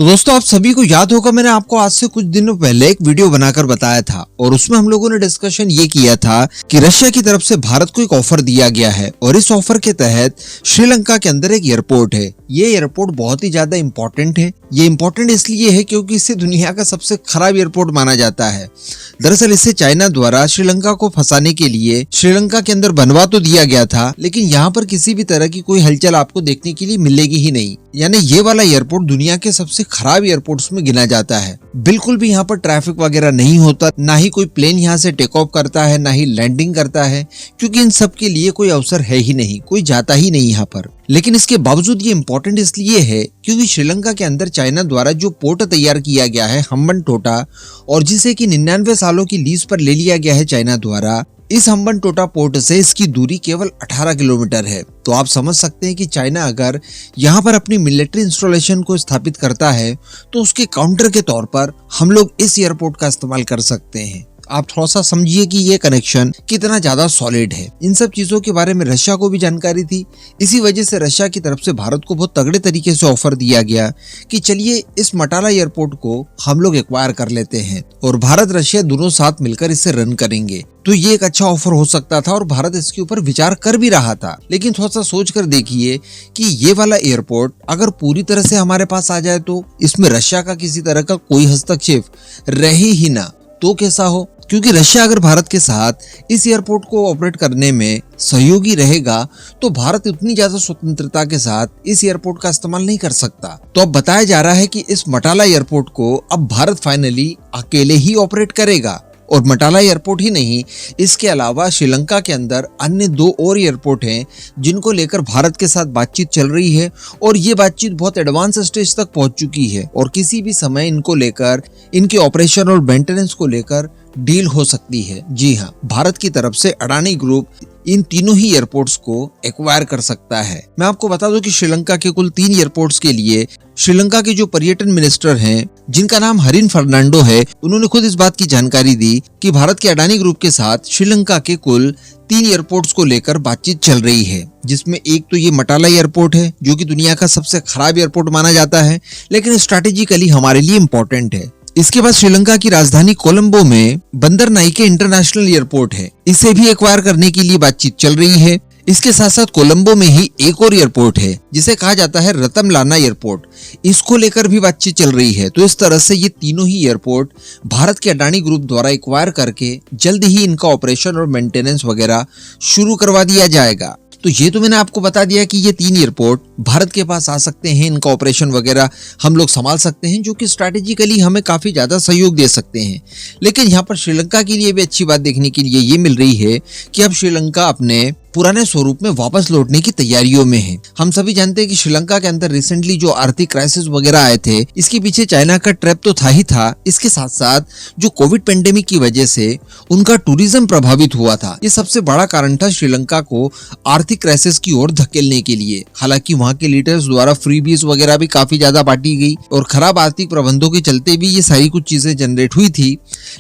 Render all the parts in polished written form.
तो दोस्तों आप सभी को याद होगा मैंने आपको आज से कुछ दिनों पहले एक वीडियो बनाकर बताया था और उसमें हम लोगों ने डिस्कशन ये किया था कि रशिया की तरफ से भारत को एक ऑफर दिया गया है और इस ऑफर के तहत श्रीलंका के अंदर एक एयरपोर्ट है। ये एयरपोर्ट बहुत ही ज्यादा इम्पोर्टेंट है। ये इम्पोर्टेंट इसलिए है क्योंकि इसे दुनिया का सबसे खराब एयरपोर्ट माना जाता है। दरअसल इसे चाइना द्वारा श्रीलंका को फंसाने के लिए श्रीलंका के अंदर बनवा तो दिया गया था, लेकिन यहाँ पर किसी भी तरह की कोई हलचल आपको देखने के लिए मिलेगी ही नहीं। यानी ये वाला एयरपोर्ट दुनिया के सबसे खराब एयरपोर्ट्स में गिना जाता है। बिल्कुल भी यहाँ पर ट्रैफिक वगैरह नहीं होता, ना ही कोई प्लेन यहाँ से टेक ऑफ करता है, ना ही लैंडिंग करता है, क्योंकि इन सब के लिए कोई अवसर है ही नहीं, कोई जाता ही नहीं यहाँ पर। लेकिन इसके बावजूद ये इम्पोर्टेंट इसलिए है क्योंकि श्रीलंका के अंदर चाइना द्वारा जो पोर्ट तैयार किया गया है हम्बनटोटा, और जिसे कि 99 सालों की लीज पर ले लिया गया है चाइना द्वारा, इस हम्बनटोटा पोर्ट से इसकी दूरी केवल 18 किलोमीटर है। तो आप समझ सकते हैं कि चाइना अगर यहाँ पर अपनी मिलिट्री इंस्टॉलेशन को स्थापित करता है तो उसके काउंटर के तौर पर हम लोग इस एयरपोर्ट का इस्तेमाल कर सकते हैं। आप थोड़ा सा समझिए कि ये कनेक्शन कितना ज्यादा सॉलिड है। इन सब चीजों के बारे में रशिया को भी जानकारी थी। इसी वजह से रशिया की तरफ से भारत को बहुत तगड़े तरीके से ऑफर दिया गया कि चलिए इस मटाला एयरपोर्ट को हम लोग एक्वायर कर लेते हैं और भारत रशिया दोनों साथ मिलकर इसे रन करेंगे। तो ये एक अच्छा ऑफर हो सकता था और भारत इसके ऊपर विचार कर भी रहा था। लेकिन थोड़ा सा सोच कर देखिए कि ये वाला एयरपोर्ट अगर पूरी तरह से हमारे पास आ जाए तो इसमें रशिया का किसी तरह का कोई हस्तक्षेप रहे ही ना तो कैसा हो, क्योंकि रशिया अगर भारत के साथ इस एयरपोर्ट को ऑपरेट करने में सहयोगी रहेगा तो भारत उतनी ज्यादा स्वतंत्रता के साथ इस एयरपोर्ट का इस्तेमाल नहीं कर सकता। तो अब बताया जा रहा है कि इस मटाला एयरपोर्ट को अब भारत फाइनली अकेले ही ऑपरेट करेगा। और मटाला एयरपोर्ट ही नहीं, इसके अलावा श्रीलंका के अंदर अन्य 2 और एयरपोर्ट हैं जिनको लेकर भारत के साथ बातचीत चल रही है और ये बातचीत बहुत एडवांस स्टेज तक पहुंच चुकी है और किसी भी समय इनको लेकर, इनके ऑपरेशन और मेंटेनेंस को लेकर डील हो सकती है। जी हाँ, भारत की तरफ से अडानी ग्रुप इन तीनों ही एयरपोर्ट्स को एक्वायर कर सकता है। मैं आपको बता दूं कि श्रीलंका के कुल 3 एयरपोर्ट्स के लिए श्रीलंका के जो पर्यटन मिनिस्टर हैं, जिनका नाम हरिन फर्नांडो है, उन्होंने खुद इस बात की जानकारी दी कि भारत के अडानी ग्रुप के साथ श्रीलंका के कुल 3 एयरपोर्ट्स को लेकर बातचीत चल रही है, जिसमें एक तो ये मटाला एयरपोर्ट है जो कि दुनिया का सबसे खराब एयरपोर्ट माना जाता है, लेकिन स्ट्रैटेजिकली हमारे लिए इम्पोर्टेंट है। इसके बाद श्रीलंका की राजधानी कोलंबो में बंदर नाइके इंटरनेशनल एयरपोर्ट है, इसे भी एक्वायर करने के लिए बातचीत चल रही है। इसके साथ साथ कोलंबो में ही एक और एयरपोर्ट है जिसे कहा जाता है रतमलाना एयरपोर्ट, इसको लेकर भी बातचीत चल रही है। तो इस तरह से ये तीनों ही एयरपोर्ट भारत के अडानी ग्रुप द्वारा एक्वायर करके जल्द ही इनका ऑपरेशन और मेंटेनेंस वगैरह शुरू करवा दिया जाएगा। तो ये तो मैंने आपको बता दिया कि ये 3 एयरपोर्ट भारत के पास आ सकते हैं, इनका ऑपरेशन वगैरह हम लोग संभाल सकते हैं, जो कि स्ट्रैटेजिकली हमें काफी ज्यादा सहयोग दे सकते हैं। लेकिन यहाँ पर श्रीलंका के लिए भी अच्छी बात देखने के लिए ये मिल रही है कि अब श्रीलंका अपने पुराने स्वरूप में वापस लौटने की तैयारियों में है। हम सभी जानते हैं कि श्रीलंका के अंदर रिसेंटली जो आर्थिक क्राइसिस वगैरह आए थे, इसके पीछे चाइना का ट्रैप तो था ही था। इसके साथ साथ जो कोविड पेंडेमिक की वजह से उनका टूरिज्म प्रभावित हुआ था, ये सबसे बड़ा कारण था श्रीलंका को आर्थिक क्राइसिस की ओर धकेलने के लिए। हालांकि वहाँ के लीडर्स द्वारा फ्रीबीज वगैरह भी काफी ज्यादा बांटी गई और खराब आर्थिक प्रबंधों के चलते भी ये सारी कुछ चीजें जनरेट हुई थी।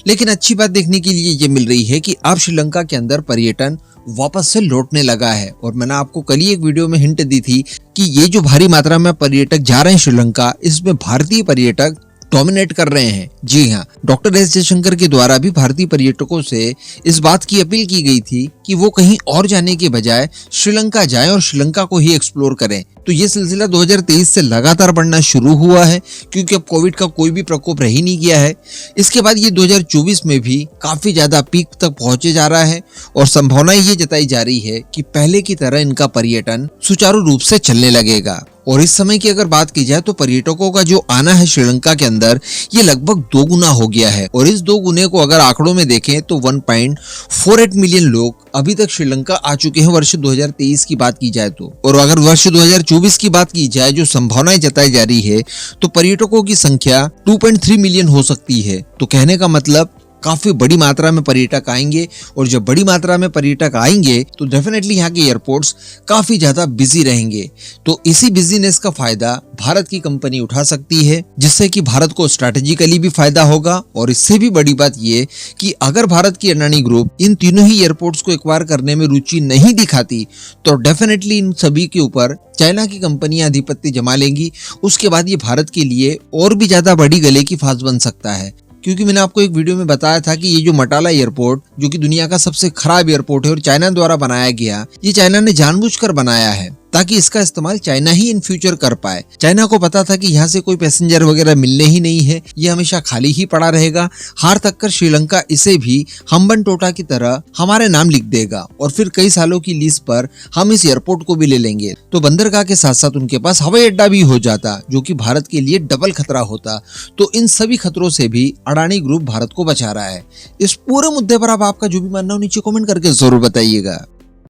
लेकिन अच्छी बात देखने के लिए ये मिल रही है कि अब श्रीलंका के अंदर पर्यटन वापस से लौटने लगा है। और मैंने आपको कल ही एक वीडियो में हिंट दी थी कि ये जो भारी मात्रा में पर्यटक जा रहे हैं श्रीलंका, इसमें भारतीय पर्यटक डोमिनेट कर रहे हैं। जी हाँ, डॉक्टर एस जयशंकर के द्वारा भी भारतीय पर्यटकों से इस बात की अपील की गई थी कि वो कहीं और जाने के बजाय श्रीलंका जाएं और श्रीलंका को ही एक्सप्लोर करें। तो ये सिलसिला 2023 से लगातार बढ़ना शुरू हुआ है, क्योंकि अब कोविड का कोई भी प्रकोप रह ही नहीं गया है। इसके बाद ये 2024 में भी काफी ज्यादा पीक तक पहुंचे जा रहा है और संभावना ये जताई जा रही है कि पहले की तरह इनका पर्यटन सुचारू रूप से चलने लगेगा। और इस समय की अगर बात की जाए तो पर्यटकों का जो आना है श्रीलंका के अंदर, ये लगभग 2 गुना हो गया है। और इस 2 गुने को अगर आंकड़ों में देखें तो 1.48 मिलियन लोग अभी तक श्रीलंका आ चुके हैं वर्ष 2023 की बात की जाए तो। और अगर वर्ष 2024 की बात की जाए, जो संभावनाएं जताई जा रही है, तो पर्यटकों की संख्या 2.3 मिलियन हो सकती है। तो कहने का मतलब काफी बड़ी मात्रा में पर्यटक आएंगे, और जब बड़ी मात्रा में पर्यटक आएंगे तो डेफिनेटली यहाँ के एयरपोर्ट्स काफी ज्यादा बिजी रहेंगे। तो इसी बिजीनेस का फायदा भारत की कंपनी उठा सकती है, जिससे कि भारत को स्ट्रैटेजिकली भी फायदा होगा। और इससे भी बड़ी बात ये कि अगर भारत की अडानी ग्रुप इन तीनों ही एयरपोर्ट्स को एक्वायर करने में रुचि नहीं दिखाती तो डेफिनेटली इन सभी के ऊपर चाइना की कंपनियां आधिपत्य जमा लेंगी। उसके बाद ये भारत के लिए और भी ज्यादा बड़ी गले की फांस बन सकता है, क्योंकि मैंने आपको एक वीडियो में बताया था कि ये जो मटाला एयरपोर्ट, जो कि दुनिया का सबसे खराब एयरपोर्ट है और चाइना द्वारा बनाया गया, ये चाइना ने जानबूझकर बनाया है ताकि इसका इस्तेमाल चाइना ही इन फ्यूचर कर पाए। चाइना को पता था कि यहाँ से कोई पैसेंजर वगैरह मिलने ही नहीं है, ये हमेशा खाली ही पड़ा रहेगा। हार तक कर श्रीलंका इसे भी हम्बनटोटा की तरह हमारे नाम लिख देगा और फिर कई सालों की लीज पर हम इस एयरपोर्ट को भी ले लेंगे। तो बंदरगाह के साथ साथ उनके पास हवाई अड्डा भी हो जाता, जो कि भारत के लिए डबल खतरा होता। तो इन सभी खतरों से भी अडानी ग्रुप भारत को बचा रहा है। इस पूरे मुद्दे पर आप आपका जो भी मानना हो नीचे कमेंट करके जरूर बताइएगा।